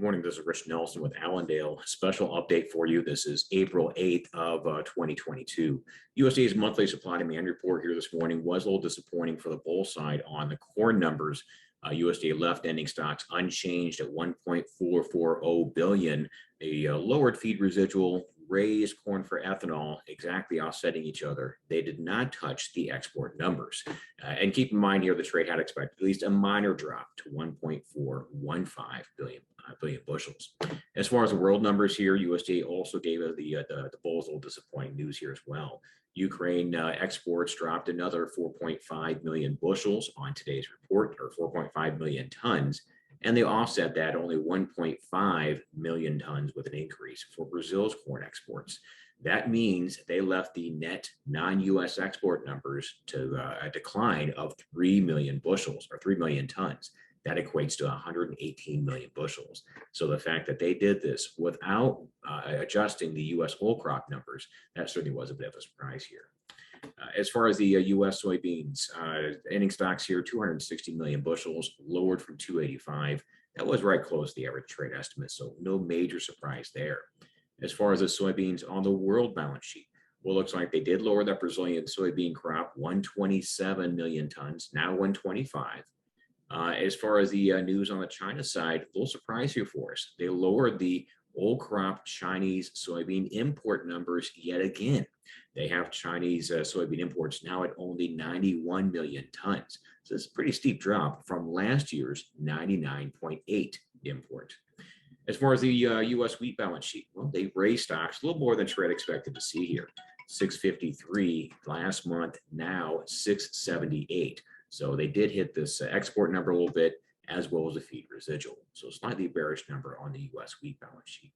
Morning, this is Rich Nelson with Allendale. Special update for you. This is April 8th of 2022. USDA's monthly supply demand report here this morning was a little disappointing for the bull side on the corn numbers. USDA left ending stocks unchanged at 1.440 billion. A lowered feed residual, raised corn for ethanol, exactly offsetting each other. They did not touch the export numbers. And keep in mind here, the trade had expected at least a minor drop to 1.415 billion bushels. As far as the world numbers here, USDA also gave the bulls a little disappointing news here as well. Ukraine exports dropped another 4.5 million bushels on today's report, or 4.5 million tons, and they offset that only 1.5 million tons with an increase for Brazil's corn exports. That means they left the net non-U.S. export numbers to a decline of 3 million bushels, or 3 million tons. That equates to 118 million bushels. So the fact that they did this without adjusting the U.S. whole crop numbers, that certainly was a bit of a surprise here. As far as the U.S. soybeans, ending stocks here, 260 million bushels, lowered from 285. That was right close to the average trade estimate, so no major surprise there. As far as the soybeans on the world balance sheet, well, it looks like they did lower that Brazilian soybean crop, 127 million tons, now 125. As far as the news on the China side, a little surprise here for us. They lowered the old crop Chinese soybean import numbers yet again. They have Chinese soybean imports now at only 91 million tons. So it's a pretty steep drop from last year's 99.8 import. As far as the U.S. wheat balance sheet, well, they raised stocks a little more than trade expected to see here. 653 last month, now 678. So they did hit this export number a little bit, as well as the feed residual. So slightly bearish number on the U.S. wheat balance sheet.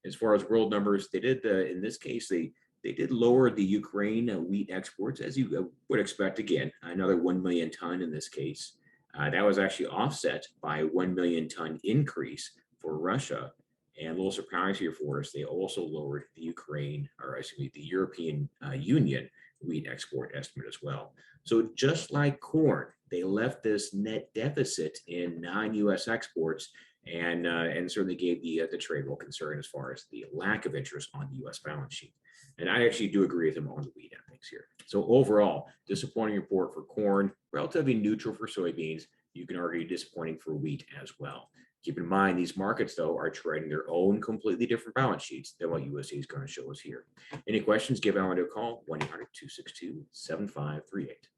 As far as world numbers, they did, in this case, they did lower the Ukraine wheat exports, as you would expect. Again, another 1 million ton in this case. That was actually offset by a 1 million ton increase for Russia. And a little surprise here for us, they also lowered the Ukraine, or excuse me, the European Union wheat export estimate as well. So just like corn, they left this net deficit in non-U.S. exports, and certainly gave the trade real concern as far as the lack of interest on the U.S. balance sheet. And I actually do agree with them on the wheat end things here. So overall, disappointing report for corn, relatively neutral for soybeans. You can argue disappointing for wheat as well. Keep in mind, these markets, though, are trading their own completely different balance sheets than what USDA is going to show us here. Any questions, give Alan a call, 1-800-262-7538.